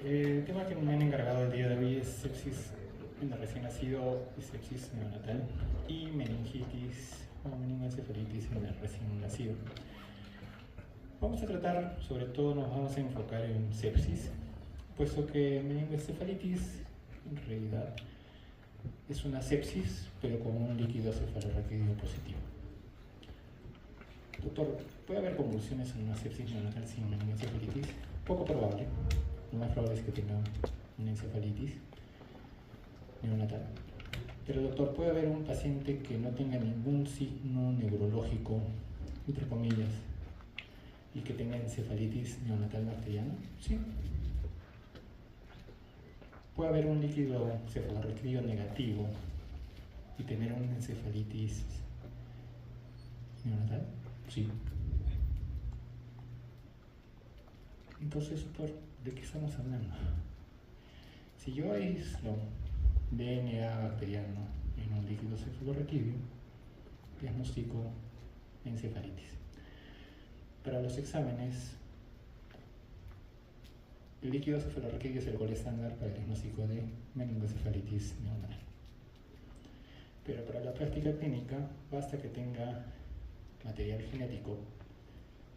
El tema que me han encargado el día de hoy es sepsis en el recién nacido y sepsis neonatal y meningitis o meningoencefalitis en el recién nacido. Vamos a tratar, sobre todo nos vamos a enfocar en sepsis, puesto que meningoencefalitis en realidad es una sepsis, pero con un líquido cefalorraquídeo positivo. Doctor, ¿puede haber convulsiones en una sepsis neonatal sin meningoencefalitis? Poco probable. Lo más probable es que tenga una encefalitis neonatal. Pero doctor, ¿puede haber un paciente que no tenga ningún signo neurológico, entre comillas, y que tenga encefalitis neonatal bacteriana? Sí. ¿Puede haber un líquido cefalorraquídeo negativo y tener una encefalitis neonatal? Sí. Entonces, doctor, ¿de qué estamos hablando? Si yo aíslo DNA bacteriano en un líquido cefalorraquídeo, diagnostico encefalitis. Para los exámenes, el líquido cefalorraquídeo es el gol estándar para el diagnóstico de meningoencefalitis neonatal. Pero para la práctica clínica, basta que tenga material genético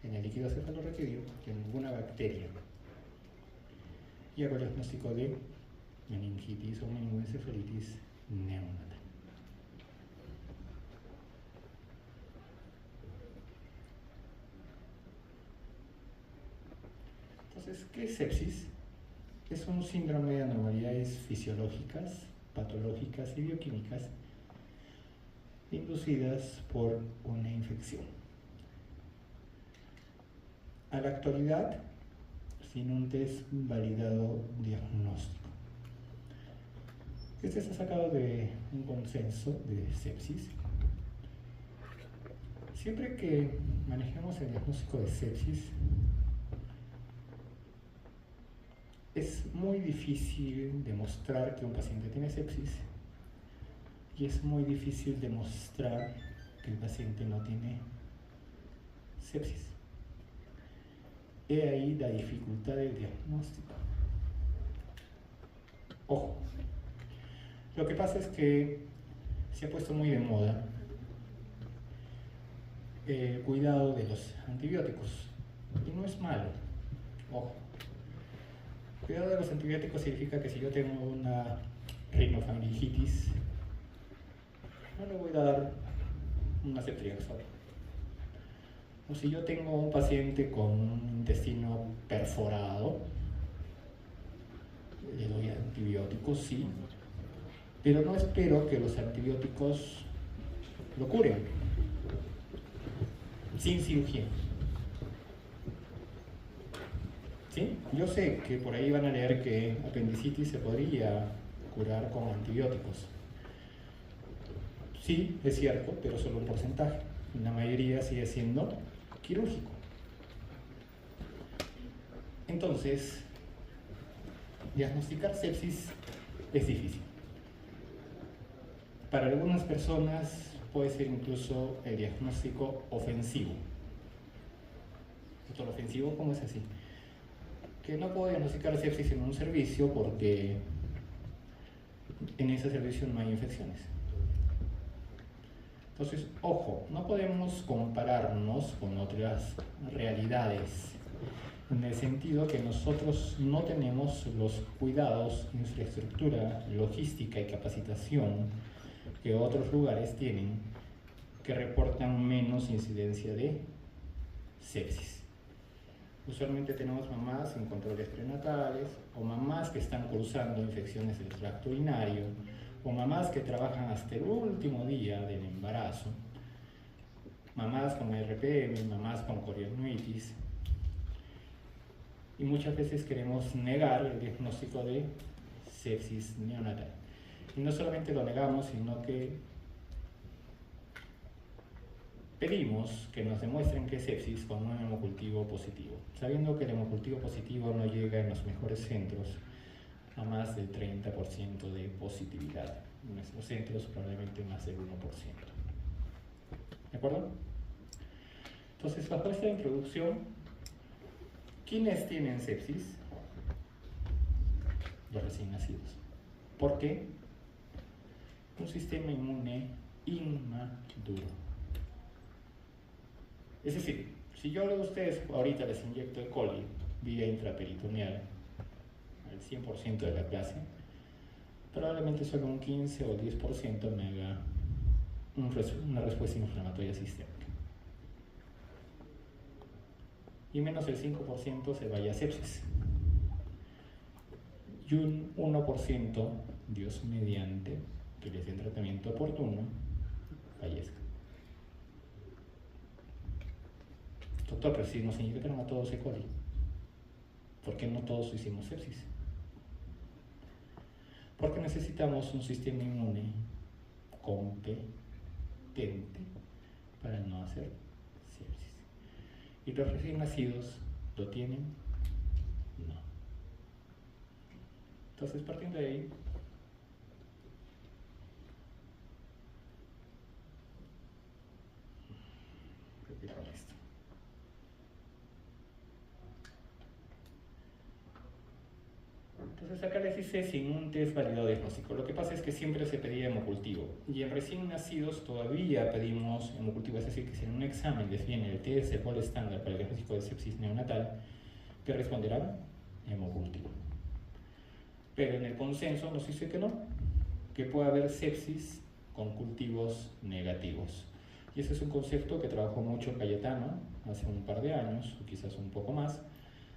en el líquido cefalorraquídeo de ninguna bacteria y hago el diagnóstico de meningitis o meningoencefalitis neonatal. Entonces, ¿qué es sepsis? Es un síndrome de anormalidades fisiológicas, patológicas y bioquímicas inducidas por una infección. A la actualidad, sin un test validado diagnóstico. Este se ha sacado de un consenso de sepsis. Siempre que manejemos el diagnóstico de sepsis, es muy difícil demostrar que un paciente tiene sepsis y es muy difícil demostrar que el paciente no tiene sepsis. He ahí la dificultad del diagnóstico. Ojo, lo que pasa es que se ha puesto muy de moda el cuidado de los antibióticos y no es malo. Ojo, cuidado de los antibióticos significa que si yo tengo una rinofaringitis, no le voy a dar una ceftriaxona. O si yo tengo un paciente con un intestino perforado, le doy antibióticos, sí, pero no espero que los antibióticos lo curen, sin cirugía. ¿Sí? Yo sé que por ahí van a leer que apendicitis se podría curar con antibióticos. Sí, es cierto, pero solo un porcentaje. La mayoría sigue siendo quirúrgico. Entonces, diagnosticar sepsis es difícil. Para algunas personas puede ser incluso el diagnóstico ofensivo. Doctor, ofensivo, ¿cómo es así? Que no puedo diagnosticar sepsis en un servicio porque en ese servicio no hay infecciones. Entonces, ojo, no podemos compararnos con otras realidades, en el sentido que nosotros no tenemos los cuidados, infraestructura, logística y capacitación que otros lugares tienen que reportan menos incidencia de sepsis. Usualmente tenemos mamás en controles prenatales o mamás que están cursando infecciones del tracto urinario o mamás que trabajan hasta el último día del embarazo, mamás con RPM, mamás con corionitis, y muchas veces queremos negar el diagnóstico de sepsis neonatal. Y no solamente lo negamos, sino que pedimos que nos demuestren que es sepsis con un hemocultivo positivo, sabiendo que el hemocultivo positivo no llega en los mejores centros a más del 30% de positividad. En nuestros centros probablemente más del 1%. ¿De acuerdo? Entonces, bajo esta introducción, ¿Quiénes tienen sepsis? Los recién nacidos. ¿Por qué? Un sistema inmune inmaduro. Es decir, si yo a ustedes ahorita les inyecto E. coli vía intraperitoneal al 100% de la clase, probablemente solo un 15 o 10% me haga una respuesta inflamatoria sistémica. Y menos del 5% se vaya a sepsis. Y un 1%, Dios mediante, que les dé el tratamiento oportuno, fallezca. Doctor, pero si nos inyectaron a todos E. coli, ¿por qué no todos hicimos sepsis? Porque necesitamos un sistema inmune competente para no hacer sepsis. ¿Y los recién nacidos lo tienen? No. Entonces, partiendo de ahí, repito esto. Entonces acá les dice sin un test válido diagnóstico. Lo que pasa es que siempre se pedía hemocultivo y en recién nacidos todavía pedimos hemocultivo, es decir, que si en un examen les viene el test de gol estándar para el diagnóstico de sepsis neonatal, ¿qué responderán? Hemocultivo. Pero en el consenso nos dice que no, que puede haber sepsis con cultivos negativos. Y ese es un concepto que trabajó mucho Cayetano hace un par de años, o quizás un poco más,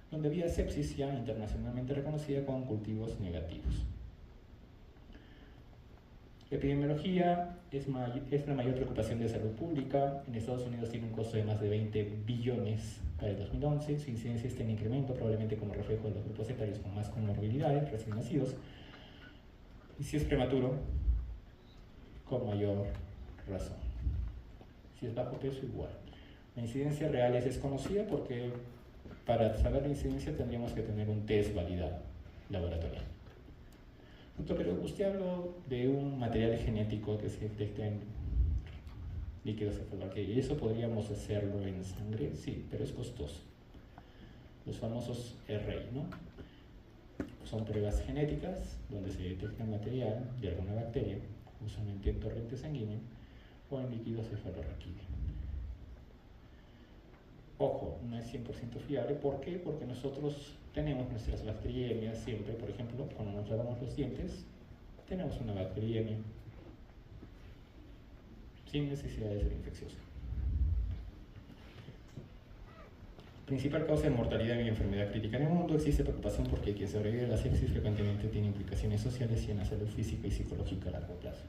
donde había sepsis ya internacionalmente reconocida con cultivos negativos. Epidemiología es la mayor preocupación de salud pública. En Estados Unidos tiene un costo de más de 20 billones para el 2011. Su incidencia está en incremento, probablemente como reflejo de los grupos etarios con más comorbilidades, recién nacidos. Y si es prematuro, con mayor razón. Si es bajo peso, igual. La incidencia real es desconocida porque para saber la incidencia tendríamos que tener un test validado laboratorial. Doctor, pero usted habló de un material genético que se detecta en líquido cefalorraquídeo, ¿y eso podríamos hacerlo en sangre? Sí, pero es costoso. Los famosos RI, ¿no? Son pruebas genéticas donde se detecta material de alguna bacteria, usualmente en torrente sanguíneo o en líquido cefalorraquídeo. Ojo, no es 100% fiable. ¿Por qué? Porque nosotros tenemos nuestras bacteriemias siempre. Por ejemplo, cuando nos lavamos los dientes, tenemos una bacteriemia sin necesidad de ser infecciosa. Principal causa de mortalidad y enfermedad crítica en el mundo. Existe preocupación porque quien sobrevive a la sepsis frecuentemente tiene implicaciones sociales y en la salud física y psicológica a largo plazo.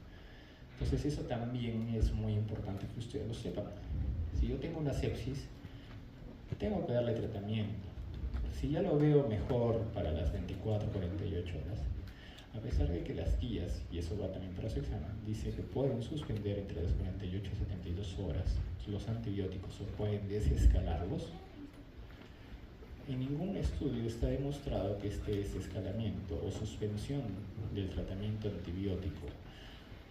Entonces eso también es muy importante que ustedes lo sepan. Si yo tengo una sepsis, tengo que darle tratamiento. Si ya lo veo mejor para las 24, 48 horas, a pesar de que las guías, y eso va también para su examen, dice que pueden suspender entre las 48 y 72 horas los antibióticos o pueden desescalarlos, en ningún estudio está demostrado que este desescalamiento o suspensión del tratamiento antibiótico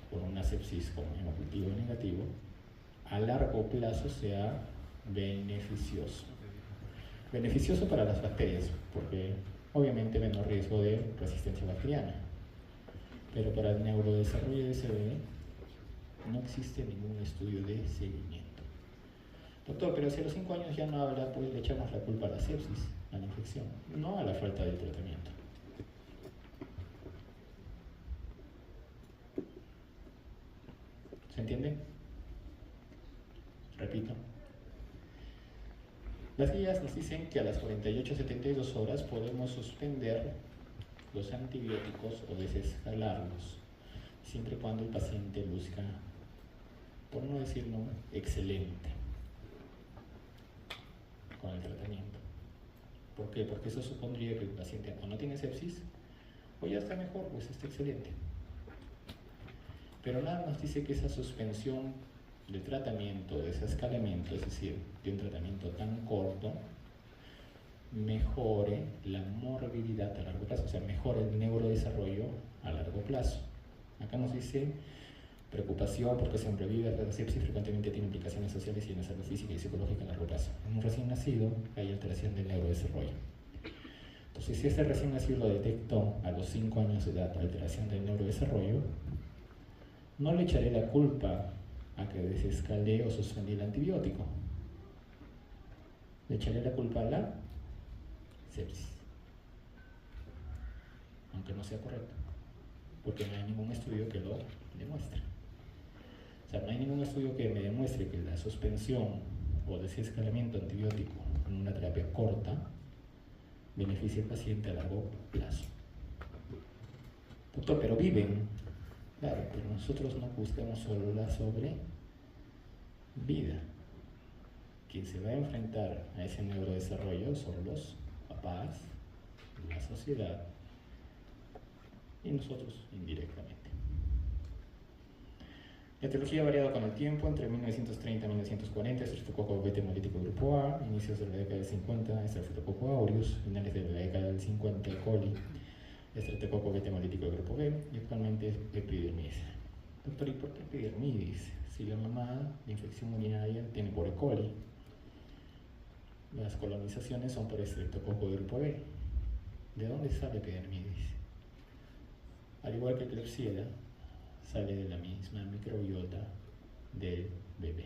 por una sepsis con hemocultivo negativo a largo plazo sea beneficioso. Beneficioso para las bacterias, porque obviamente menos riesgo de resistencia bacteriana. Pero para el neurodesarrollo de ese bebé no existe ningún estudio de seguimiento. Doctor, pero si a los 5 años ya no habla, pues le echamos la culpa a la sepsis, a la infección, no a la falta de tratamiento. ¿Se entiende? Repito. Las guías nos dicen que a las 48-72 horas podemos suspender los antibióticos o desescalarlos, siempre y cuando el paciente luzca, por no decirlo, excelente con el tratamiento. ¿Por qué? Porque eso supondría que el paciente o no tiene sepsis o ya está mejor, pues está excelente. Pero nada nos dice que esa suspensión de tratamiento, de desescalamiento, es decir, de un tratamiento tan corto, mejore la morbilidad a largo plazo, o sea, mejore el neurodesarrollo a largo plazo. Acá nos dice preocupación porque sobrevive la sepsis frecuentemente tiene implicaciones sociales y en la salud física y psicológica a largo plazo. En un recién nacido hay alteración del neurodesarrollo. Entonces, si este recién nacido lo detectó a los 5 años de edad, alteración del neurodesarrollo, no le echaré la culpa a que desescalé o suspendí el antibiótico. Le echaré la culpa a la sepsis, aunque no sea correcto, porque no hay ningún estudio que lo demuestre. O sea, no hay ningún estudio que me demuestre que la suspensión o desescalamiento antibiótico en una terapia corta beneficia al paciente a largo plazo. Doctor, pero viven. Claro, pero nosotros no buscamos solo la sobrevida. Quien se va a enfrentar a ese neurodesarrollo son los papás, la sociedad y nosotros indirectamente. La etiología ha variado con el tiempo, entre 1930 y 1940, Streptococcus beta hemolítico grupo A, inicios de la década del 50, Streptococcus aureus, finales de la década del 50, E. coli, Streptococcus beta hemolítico grupo B, y actualmente epidermidis. Doctor, ¿y por qué epidermidis? Si la mamá de infección urinaria tiene por E. coli, las colonizaciones son por Streptococcus grupo B. ¿De dónde sale epidermidis? Al igual que Klebsiella, sale de la misma microbiota del bebé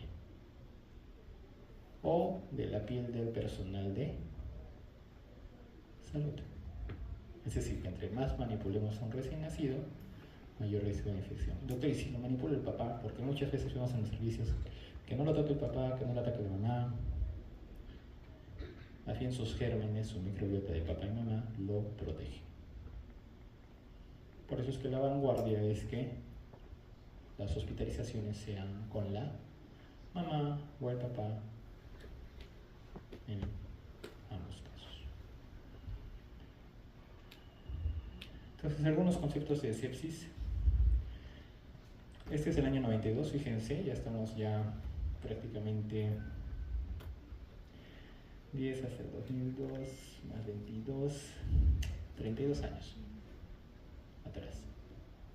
o de la piel del personal de salud. Es decir, que entre más manipulemos a un recién nacido, mayor riesgo de infección. Doctor, ¿y si lo manipula el papá? Porque muchas veces vemos en los servicios que no lo toque el papá, que no lo ataque la mamá. Más bien sus gérmenes, su microbiota de papá y mamá lo protege. Por eso es que la vanguardia es que las hospitalizaciones sean con la mamá o el papá en ambos casos. Entonces, algunos conceptos de sepsis. Este es el año 92, fíjense, ya estamos prácticamente 10 hasta el 2002, más 22, 32 años atrás.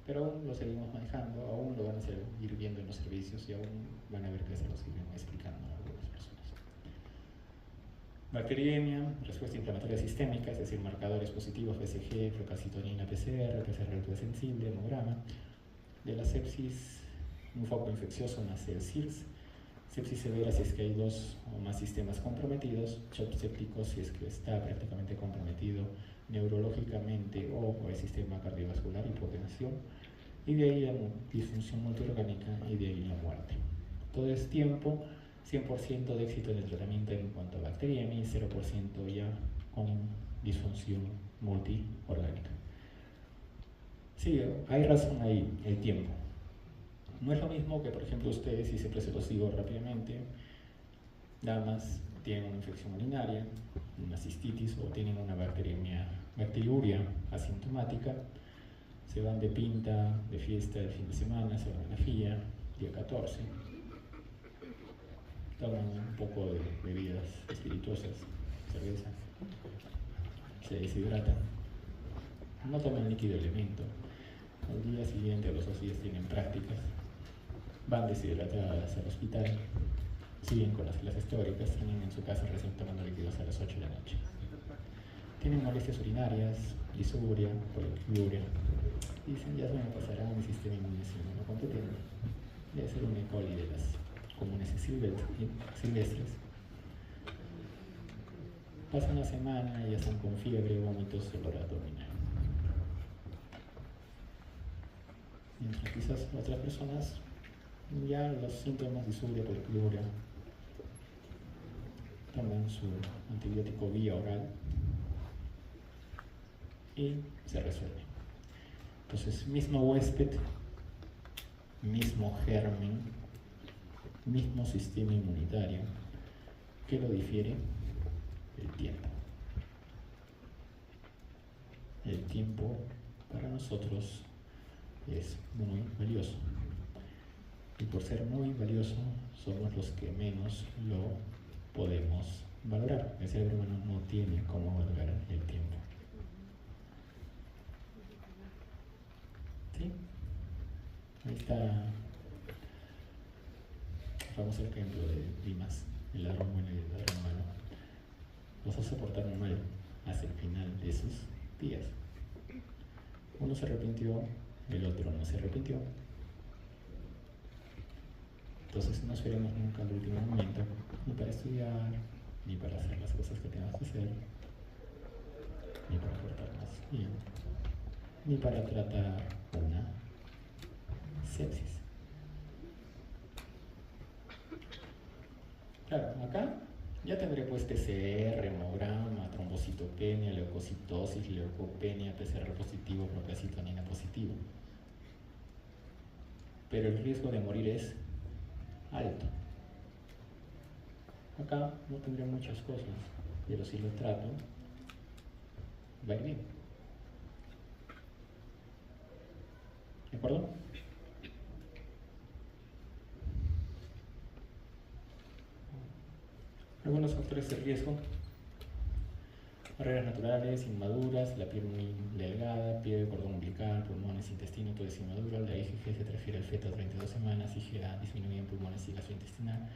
Pero aún lo seguimos manejando, aún lo van a seguir viendo en los servicios y aún van a ver que se lo siguen explicando a algunas personas. Bacteriemia, respuesta inflamatoria sistémica, es decir, marcadores positivos, BCG, procalcitonina, PCR sensible, hemograma. De la sepsis, un foco infeccioso nace el SIRS. Sepsis severa si es que hay 2 o más sistemas comprometidos, shock séptico si es que está prácticamente comprometido neurológicamente o el sistema cardiovascular, hipotensión, y de ahí la disfunción multiorgánica y de ahí la muerte. Todo es tiempo, 100% de éxito en el tratamiento en cuanto a bacteriemia y 0% ya con disfunción multiorgánica. Sí, hay razón ahí, el tiempo. No es lo mismo que, por ejemplo, ustedes, y siempre se los digo rápidamente, damas tienen una infección urinaria, una cistitis o tienen una bacteriuria asintomática, se van de pinta, de fiesta el fin de semana, se van a la FIA, día 14, toman un poco de bebidas espirituosas, cerveza, se deshidratan, no toman líquido elemento, al día siguiente o los 2 días tienen prácticas, van deshidratadas al hospital, siguen con las clases teóricas, terminan en su casa recién tomando líquidos a las 8 de la noche. Tienen molestias urinarias, disuria, poliuria. Dicen, ya se me pasará mi sistema inmune. ¿Cuánto tienen? Debe ser un E. coli de las comunes silvestres. Pasa una semana y ya están con fiebre, vómitos, dolor abdominal. Mientras quizás otras personas ya los síntomas de disuria, poliuria, toman su antibiótico vía oral y se resuelve. Entonces, mismo huésped, mismo germen, mismo sistema inmunitario. ¿Qué lo difiere? El tiempo. El tiempo para nosotros es muy valioso. Y por ser muy valioso, somos los que menos lo podemos valorar. El cerebro humano no tiene cómo valorar el tiempo. ¿Sí? Ahí está famoso ejemplo de Dimas, el ladrón bueno y el ladrón malo. Los dos se portaron mal hasta el final de sus días. Uno se arrepintió, el otro no se arrepintió. Entonces no esperemos nunca al último momento, ni para estudiar, ni para hacer las cosas que tengas que hacer, ni para portarnos bien, ni para tratar una sepsis. Claro, acá ya tendré pues PCR, hemograma, trombocitopenia, leucocitosis, leucopenia, PCR positivo, procalcitonina positivo. Pero el riesgo de morir es alto. Acá no tendré muchas cosas, pero si lo trato, va a ir bien. ¿De acuerdo? Algunos factores de riesgo: barreras naturales, inmaduras, la piel muy delgada, piel, cordón umbilical, pulmones, intestino, todo es inmaduro. La IgG se refiere al feto a 32 semanas, IgA disminuye en pulmones y gasto intestinal,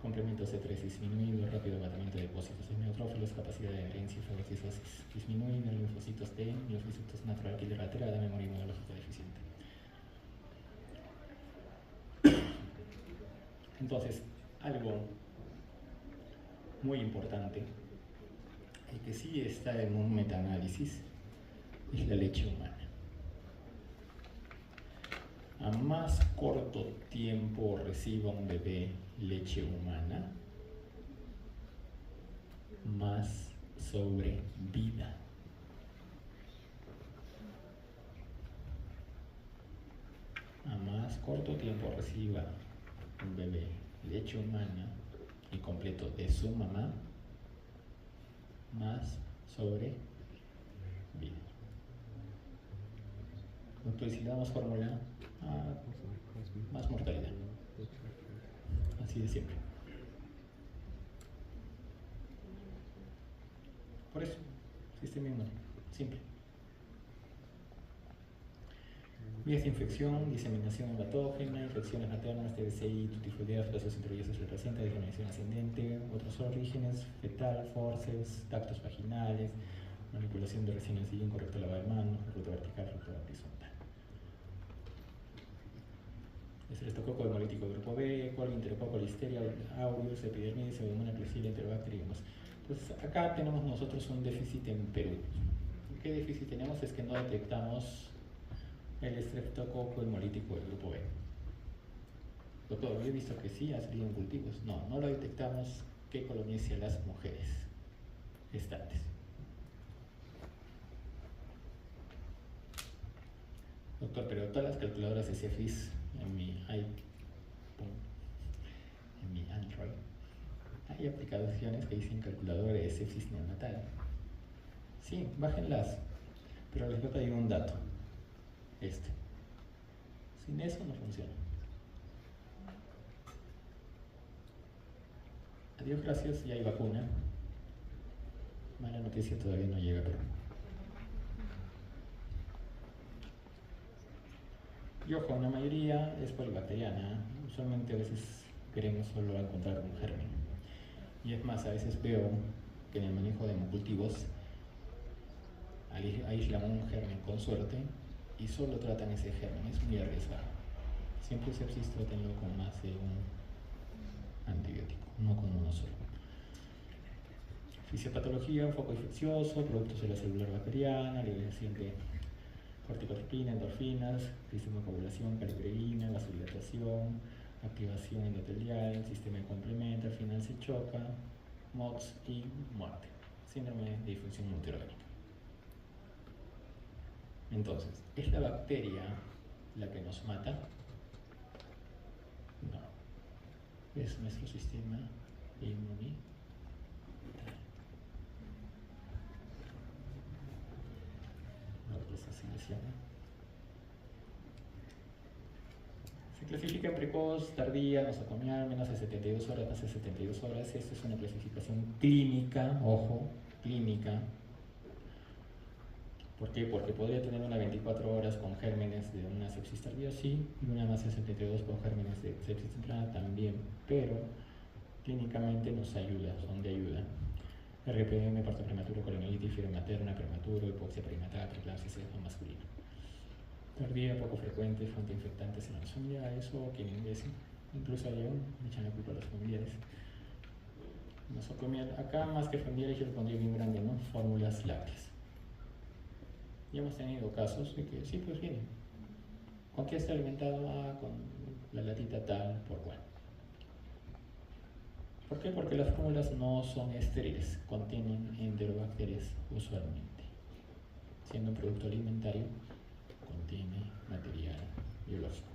complemento C3 disminuido, rápido agotamiento de depósitos de neutrófilos, capacidad de adherencia y fagocitosis disminuida, linfocitos T, linfocitos natural killer alterada, memoria inmunológica deficiente. Entonces, algo muy importante, el que sí está en un metaanálisis, es la leche humana. A más corto tiempo reciba un bebé leche humana, más sobrevida. A más corto tiempo reciba un bebé leche humana y completo de su mamá, más sobrevida. Entonces, si le damos fórmula, más mortalidad. Así de siempre. Por eso, sistema inmune, simple. Vías de infección, diseminación patógena, infecciones maternas, TBCI, tutifoidea, flasos introducidos del paciente, discriminación ascendente, otros orígenes, fetal, forceps, tactos vaginales, manipulación de recién nacido, incorrecto lavado de manos, ruta vertical, ruta horizontal. Estreptococo hemolítico grupo B, coli, enterococo, listeria, aureus, epidermidis, pseudomonas, klebsiella, enterobacterium. Entonces, acá tenemos nosotros un déficit en Perú. ¿Qué déficit tenemos? Es que no detectamos el estreptococo hemolítico del grupo B. Doctor, yo he visto que sí ha salido en cultivos. No, no lo detectamos que colonice a las mujeres gestantes. Doctor, pero todas las calculadoras de Cefis en mi iPhone, en mi Android, hay aplicaciones que dicen calculadora de sepsis neonatal. Sí, bájenlas, pero les voy a pedir un dato. Sin eso no funciona. A Dios gracias, ya hay vacuna. Mala noticia, todavía no llega a Perú. Y ojo, una mayoría es polibacteriana. Usualmente a veces queremos solo encontrar un germen. Y es más, a veces veo que en el manejo de hemocultivos aíslan un germen con suerte y solo tratan ese germen. Es muy arriesgado. Siempre sepsis trátenlo con más de un antibiótico, no con uno solo. Fisiopatología, un foco infeccioso, productos de la celular bacteriana, liberación de corticotropina, endorfinas, sistema de coagulación, calibrina, vasodilatación, activación endotelial, sistema de complemento, al final se choca, MOX y muerte. Síndrome de disfunción multiorgánica. Entonces, ¿es la bacteria la que nos mata? No. Es nuestro sistema inmunitario. Se clasifica en precoz, tardía, nosocomial, menos de 72 horas, más de 72 horas. Esta es una clasificación clínica, ojo, clínica. ¿Por qué? Porque podría tener una 24 horas con gérmenes de una sepsis tardía, sí, y una más 62 con gérmenes de sepsis temprana también, pero clínicamente nos ayuda, son de ayuda. RPM, parto prematuro, colonitis, fiebre materna, prematuro, hipoxia perinatal, preeclampsia, sexo masculino. Tardía, poco frecuente, fuente infectantes en los familiares o quien ingrese. Incluso aún me echan la culpa a los familiares. Nosocomia, acá más que familiares yo le pondría bien grande, ¿no? Fórmulas lácteas. Ya hemos tenido casos de que sí, pues viene. ¿Con qué está alimentado? Ah, con la latita tal por cual. ¿Por qué? Porque las fórmulas no son estériles, contienen enterobacterias usualmente. Siendo un producto alimentario, contiene material biológico.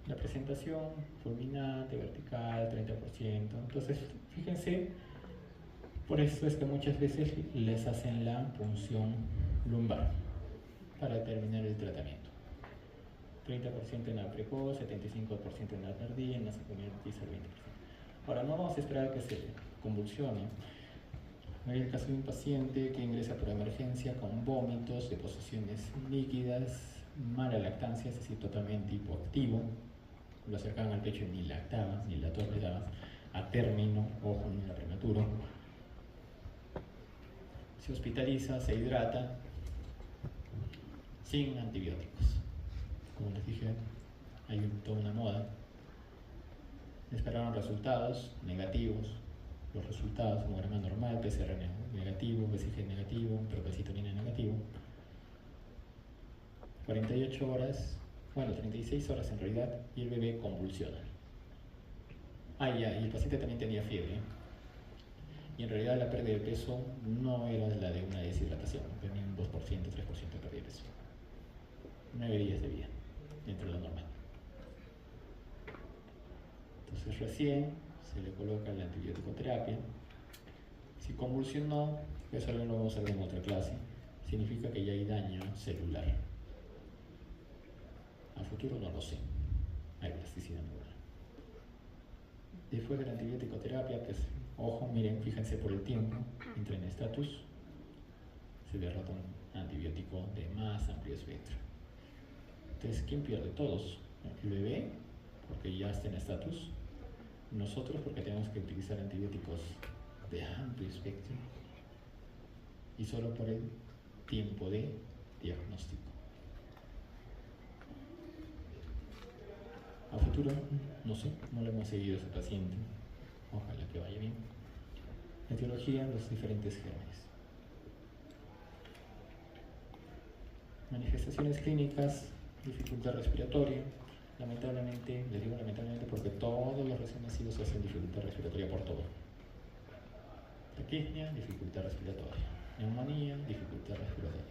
La presentación fulminante, vertical, 30%. Entonces, fíjense, por eso es que muchas veces les hacen la punción lumbar para determinar el tratamiento. 30% en la precoz, 75% en la tardía, en la secundaria el 20%. Ahora, no vamos a esperar a que se convulsione. En el caso de un paciente que ingresa por emergencia con vómitos, deposiciones líquidas, mala lactancia, es decir, totalmente hipoactivo, lo acercaban al pecho y ni lactaba, ni la tos le daba, a término, ojo, no era prematuro. Se hospitaliza, se hidrata, sin antibióticos. Como les dije, hay toda una moda. Esperaron resultados negativos. Los resultados, hemograma normal, PCR negativo, BCG negativo, procalcitonina negativo. 48 horas, bueno, 36 horas en realidad, y el bebé convulsiona. Ah, ya, y el paciente también tenía fiebre. Y en realidad la pérdida de peso no era la de una deshidratación, tenía un 2%, 3% de pérdida de peso. 9 días de vida, dentro de lo normal. Entonces recién se le coloca la antibiótico terapia. Si convulsionó, eso lo vamos a ver en otra clase, significa que ya hay daño celular. A futuro no lo sé, hay plasticidad neuronal. Después de la antibiótico terapia, pues, ojo, miren, fíjense por el tiempo, entra en estatus, se derrota un antibiótico de más amplio espectro. Entonces, ¿quién pierde? Todos. El bebé, porque ya está en estatus, nosotros porque tenemos que utilizar antibióticos de amplio espectro y solo por el tiempo de diagnóstico. A futuro, no sé, no lo hemos seguido a ese paciente, ojalá que vaya bien. Etiología, los diferentes gérmenes. Manifestaciones clínicas, dificultad respiratoria. Lamentablemente, les digo lamentablemente porque todos los recién nacidos hacen dificultad respiratoria por todo. Taquipnia, dificultad respiratoria. Neumonía, dificultad respiratoria.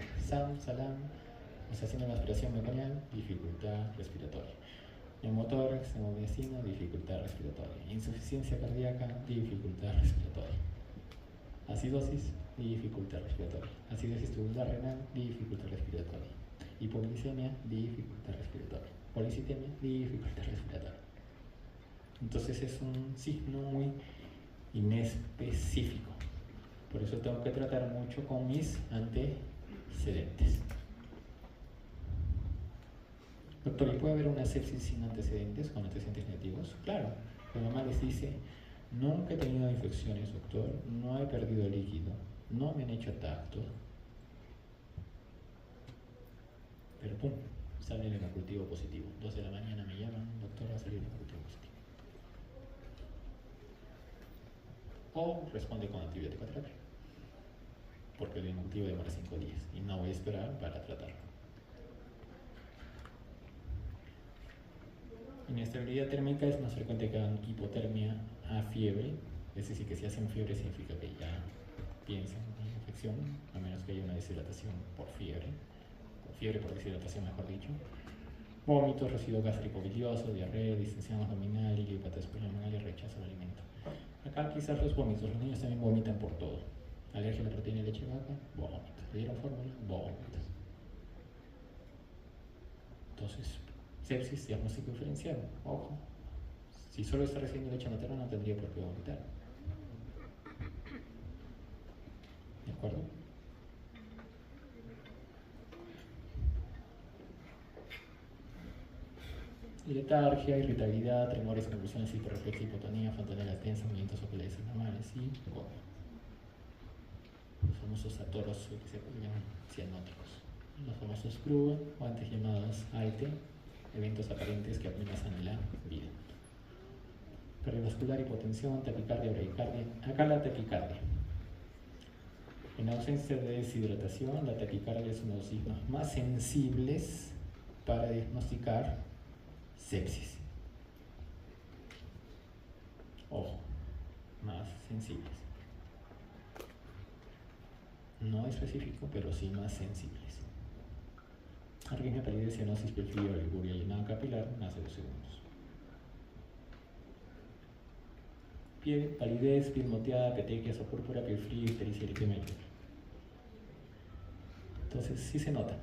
Salam, o sea, haciendo una aspiración meconial, dificultad respiratoria. Neumotórax, neumomedicina, dificultad respiratoria. Insuficiencia cardíaca, dificultad respiratoria. Acidosis, dificultad respiratoria. Acidosis tubular renal, dificultad respiratoria. Hipoglicemia, dificultad respiratoria. Policitemia, dificultad respiratoria. Entonces es un signo muy inespecífico. Por eso tengo que tratar mucho con mis antecedentes. Doctor, ¿y puede haber una sepsis sin antecedentes, con antecedentes negativos? Claro, la mamá les dice, nunca he tenido infecciones, doctor, no he perdido líquido, no me han hecho tacto, pero pum, sale el hemocultivo positivo. 2 de la mañana me llaman, doctor, va a salir el hemocultivo positivo. O responde con antibiótico terapia, porque el hemocultivo demora 5 días y no voy a esperar para tratarlo. Inestabilidad térmica es más frecuente que hagan hipotermia a fiebre, es decir, que si hacen fiebre significa que ya piensan en infección, a menos que haya una deshidratación por fiebre por deshidratación mejor dicho. Vómitos, residuo gástrico bilioso, diarrea, distensión abdominal, idiopatía pulmonar y rechazo al alimento. Acá quizás los vómitos, los niños también vomitan por todo. Alergia a la proteína de leche de vaca, vómitos. ¿Le dieron fórmula? Vómitos. Entonces, sepsis, diagnóstico diferencial, ojo. Si solo está recibiendo leche materna no tendría por qué vomitar. letargia, irritabilidad, tremores, convulsiones, hiperreflexia, hipotonía, fontanelas tensas, movimientos oculares anormales y coma. Los famosos atoros que se llaman cianóticos. Los famosos PRUE, o antes llamados AITE, eventos aparentes que amenazan la vida. Cardiovascular, hipotensión, taquicardia, bradicardia. Acá la taquicardia. En ausencia de deshidratación, la taquicardia es uno de los signos más sensibles para diagnosticar sepsis. Ojo, más sensibles. No específico, pero sí más sensibles. Arritmia, palidez, cianosis, piel fría, oliguria y llenado capilar, más de 2 segundos. Piel, palidez, piel moteada, petequias o púrpura, piel fría, ictericia, eritema y fiebre. Entonces, sí se nota.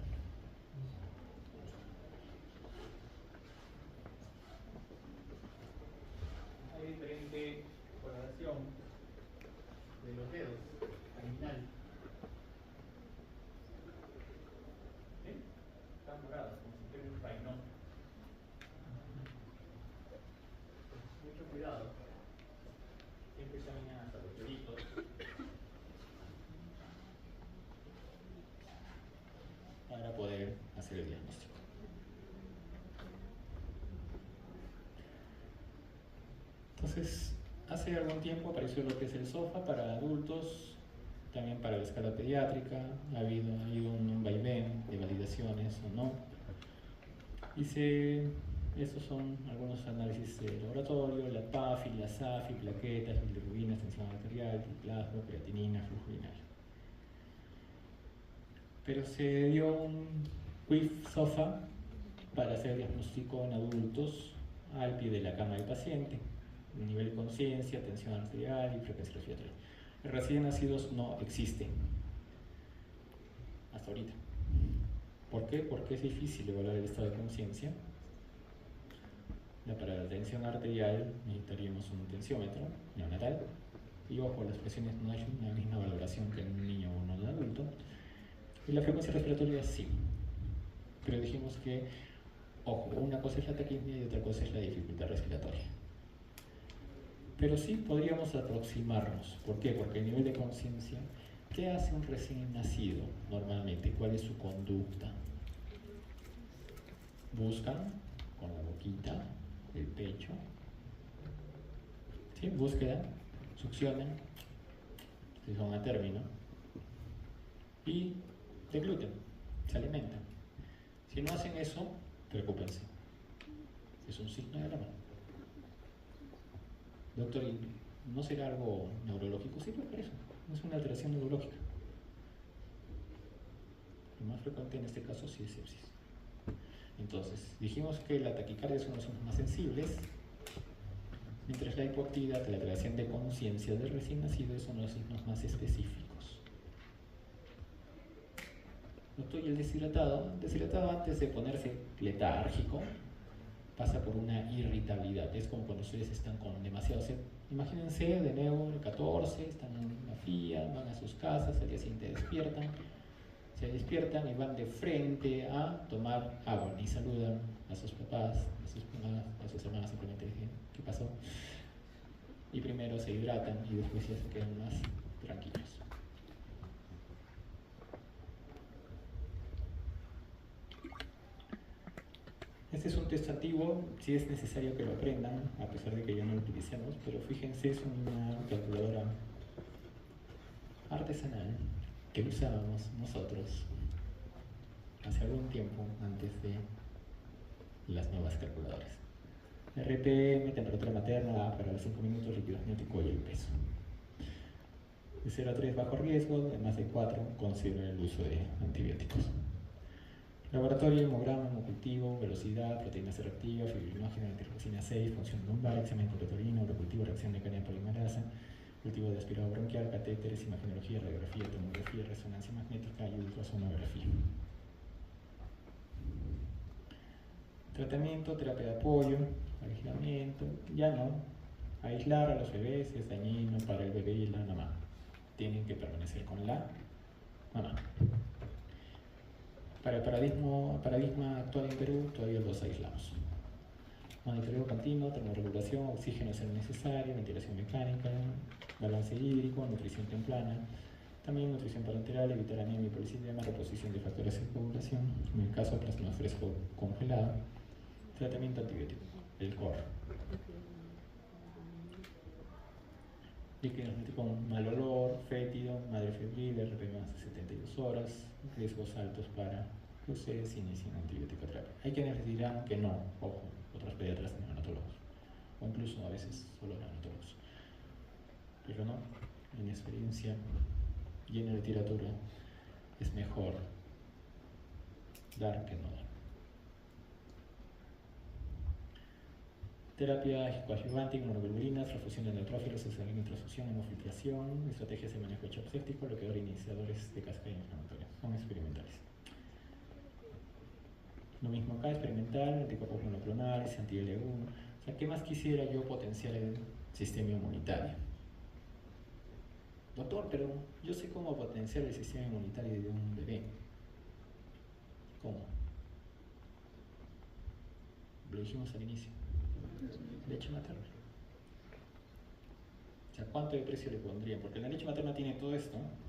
Hay diferente coloración de los dedos, terminal. ¿Sí? Están morados, como si fuera un painón. Mucho cuidado. Siempre examinan hasta los deditos. Para poder hacer el diagnóstico. Entonces, hace algún tiempo apareció lo que es el SOFA para adultos, también para la escala pediátrica, ha habido un vaivén de validaciones o no. Estos son algunos análisis de laboratorio, la PAFI, la SAFI, plaquetas, bilirrubinas, tensión arterial, plasma, creatinina, flujo urinario. Pero se dio un QIF-SOFA para hacer diagnóstico en adultos al pie de la cama del paciente, nivel de conciencia, tensión arterial y frecuencia respiratoria. Recién nacidos no existen hasta ahorita. ¿Por qué? Porque es difícil evaluar el estado de conciencia. Para la tensión arterial necesitaríamos un tensiómetro neonatal y ojo, las presiones no hay la misma valoración que en un niño o en un adulto. Y la frecuencia respiratoria sí, pero dijimos que, ojo, una cosa es la taquipnea y otra cosa es la dificultad respiratoria. Pero sí podríamos aproximarnos. ¿Por qué? Porque el nivel de conciencia, ¿qué hace un recién nacido normalmente? ¿Cuál es su conducta? Buscan con la boquita el pecho, ¿sí? Búsqueda, succionan, si son a término, y degluten, se alimentan. Si no hacen eso, preocúpense. Es un signo de alarma. Doctor, ¿no será algo neurológico? Sí, pero por eso. No es una alteración neurológica. Lo más frecuente en este caso sí es sepsis. Entonces, dijimos que la taquicardia es uno de los signos más sensibles, mientras la hipoactividad, la alteración de conciencia del recién nacido, es uno de los signos más específicos. Doctor, ¿y el deshidratado? El deshidratado, antes de ponerse letárgico, pasa por una irritabilidad. Es como cuando ustedes están con demasiado sed. Imagínense, de nuevo, el 14, están en una fría, van a sus casas, al día siguiente se despiertan y van de frente a tomar agua. Ni saludan a sus papás, a sus mamás, a sus hermanas, simplemente dicen, ¿qué pasó? Y primero se hidratan y después ya se quedan más tranquilos. Este es un test antiguo, sí es necesario que lo aprendan, a pesar de que ya no lo utilicemos, pero fíjense, es una calculadora artesanal que usábamos nosotros hace algún tiempo antes de las nuevas calculadoras. RPM, temperatura materna para los 5 minutos, líquido amniótico y el peso. De 0 a 3 bajo riesgo, de más de 4 considera el uso de antibióticos. Laboratorio, hemograma, hemocultivo, velocidad, proteína C reactiva, fibrinógena, interleucina 6, función lumbar, examen completorino, urocultivo, reacción de cadena polimerasa, cultivo de aspirado bronquial, catéteres, imagenología, radiografía, tomografía, resonancia magnética y ultrasonografía. Tratamiento, terapia de apoyo, aislamiento, ya no. Aislar a los bebés es dañino para el bebé y la mamá. Tienen que permanecer con la mamá. Para el paradigma actual en Perú todavía los aislamos. Monitoreo continuo, termorregulación, oxígeno ser necesario, ventilación mecánica, balance hídrico, nutrición temprana, también nutrición parenteral, evitar anemia y policidema, reposición de factores de coagulación, en el caso de plasma fresco congelado, tratamiento antibiótico, el COR. Líquido con mal olor, fétido, madre febril, RP más de 72 horas, riesgos altos para que ustedes inicien antibiótico terapia. Hay quienes les dirán que no, ojo, otros pediatras neonatólogos, o incluso a veces solo neonatólogos. Pero no, en experiencia y en la literatura es mejor dar que no dar. Terapia coadyuvante, inmunoglobulinas, refusión de neutrófilos, excelente intrafusión, hemofiltración, estrategias de manejo de shock séptico, bloqueador iniciadores de cascada inflamatoria. Son experimentales. Lo mismo acá, experimental, anticuerpos monoclonales, anti-L1. O sea, ¿qué más quisiera yo potenciar el sistema inmunitario? Doctor, pero yo sé cómo potenciar el sistema inmunitario de un bebé. ¿Cómo? Lo dijimos al inicio. Leche materna. O sea, ¿cuánto de precio le pondrían? Porque la leche materna tiene todo esto, ¿no?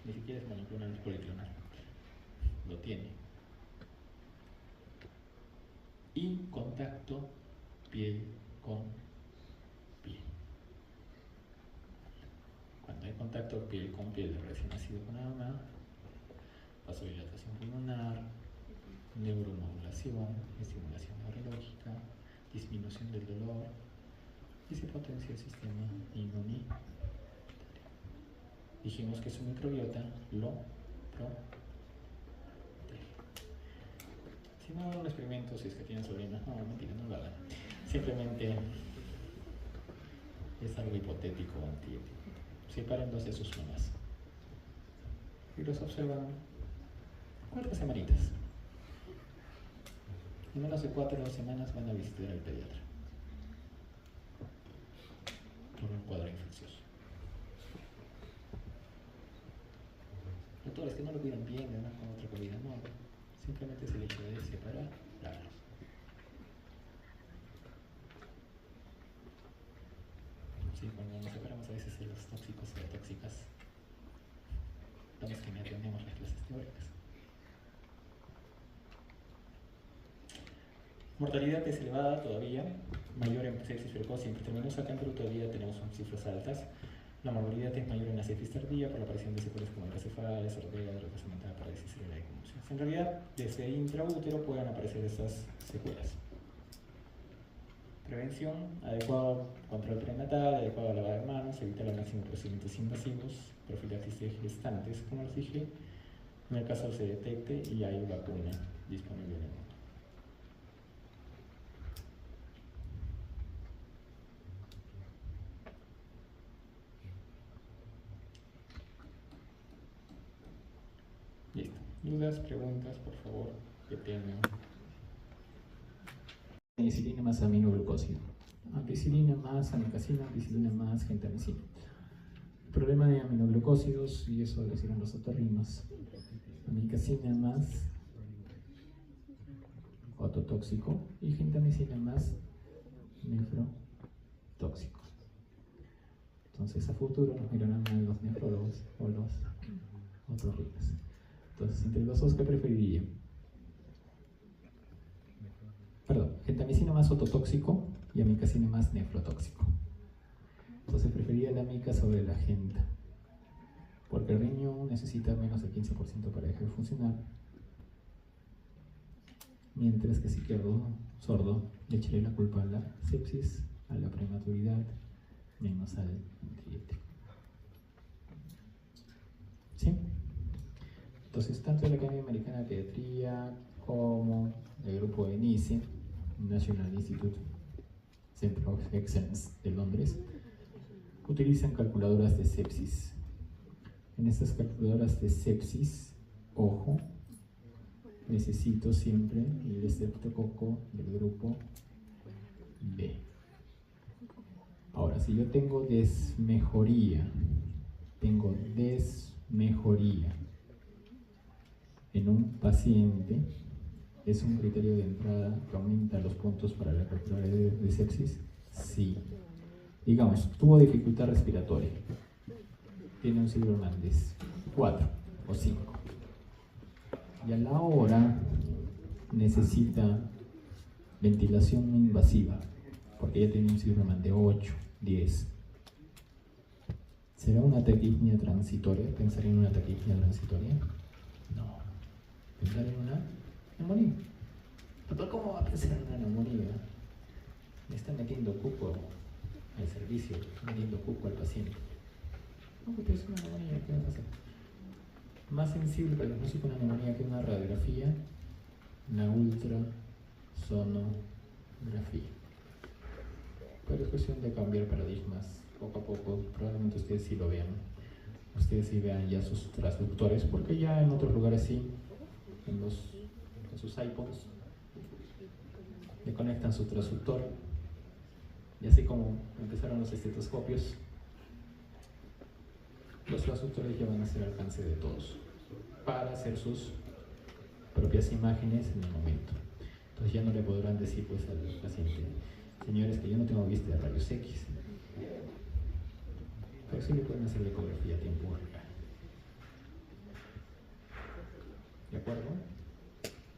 Ni siquiera es monoclonal, es policlonal. Lo tiene. Y contacto piel con piel. Cuando hay contacto piel con piel de recién nacido con la mamá, vasodilatación pulmonar, neuromodulación, estimulación neurológica, disminución del dolor y se potencia el sistema inmunitario. Dijimos que su microbiota lo protege. Si no hagan un experimento, si es que tienen sobrinos, no, mentira, no lo hagan. Simplemente es algo hipotético o antiético. Separen dos de sus mamás y los observan 4 semanitas. En menos de 4 semanas van a visitar al pediatra por un cuadro infeccioso. Doctor, es que no lo cuidan bien, además con otra comida. No, simplemente es el hecho de separarlos. Sí, cuando nos separamos a veces de los tóxicos y las tóxicas, vamos que ni atendemos las clases teóricas. Mortalidad es elevada todavía, mayor en sepsis precoz y en terminosa, acá en Perú todavía tenemos cifras altas. La morbilidad es mayor en la sepsis tardía por la aparición de secuelas como hidrocefalias, sordera, retraso mental, parálisis cerebral y convulsiones. En realidad, desde intraútero pueden aparecer estas secuelas. Prevención, adecuado control prenatal, adecuado lavado de manos, evitar al máximo procedimientos invasivos, profilaxis de gestantes, como les dije, en el caso se detecte y hay vacuna disponible en el mundo. Listo. Dudas, preguntas, por favor, que tengan. Penicilina más aminoglucósido. Ampicilina más amikacina, ampicilina más gentamicina. El problema de aminoglucósidos, y eso lo hicieron los otorrinos. Amikacina más ototóxico y gentamicina más nefrotóxico. Entonces a futuro nos mirarán a los nefrólogos o los otorrinos. Entonces, entre los dos, ¿qué preferiría? Perdón, gentamicina más ototóxico y amikacina más nefrotóxico. Entonces preferiría la amica sobre la genta, porque el riñón necesita menos del 15% para dejar de funcionar, mientras que si quedo sordo, le echaré la culpa a la sepsis, a la prematuridad, menos al antibiótico. ¿Sí? Entonces, tanto la Academia Americana de Pediatría como el grupo de NICE, National Institute Center of Excellence de Londres, utilizan calculadoras de sepsis. En estas calculadoras de sepsis, ojo, necesito siempre el estreptococo del grupo B. Ahora, si yo tengo desmejoría, en un paciente es un criterio de entrada que aumenta los puntos para la captura de sepsis? Sí. Digamos, tuvo dificultad respiratoria, tiene un síndrome Hernández 4 o 5, y a la hora necesita ventilación no invasiva, porque ella tiene un síndrome de 8, 10. ¿Será una taquipnea transitoria? ¿Pensar en una taquipnea transitoria? No. ¿Pensar en una neumonía? ¿Pero cómo va a pensar en una neumonía? Le está metiendo cuco al servicio, metiendo cuco al paciente. No, porque es una neumonía, ¿qué vas a hacer? Más sensible para el diagnóstico de una neumonía que una radiografía, una ultrasonografía. Pero es cuestión de cambiar paradigmas poco a poco. Probablemente ustedes sí lo vean. Ustedes sí vean ya sus transductores, porque ya en otros lugares sí, en sus iPods, le conectan su transductor. Y así como empezaron los estetoscopios, los transductores ya van a ser al alcance de todos para hacer sus propias imágenes en el momento. Entonces ya no le podrán decir pues al paciente, señores, que yo no tengo vista de rayos X, pero sí le pueden hacer la ecografía a tiempo real. ¿De acuerdo?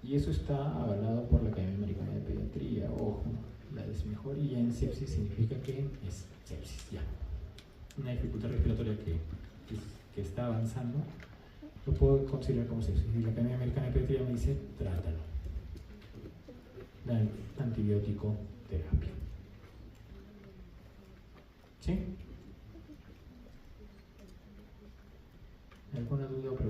Y eso está avalado por la Academia Americana de Pediatría. Ojo, la desmejoría en sepsis significa que es sepsis ya. Una dificultad respiratoria que está avanzando, lo puedo considerar como sepsis. Y la Academia Americana de Pediatría me dice, trátalo. Dale antibiótico terapia. ¿Sí? ¿Alguna duda o pregunta?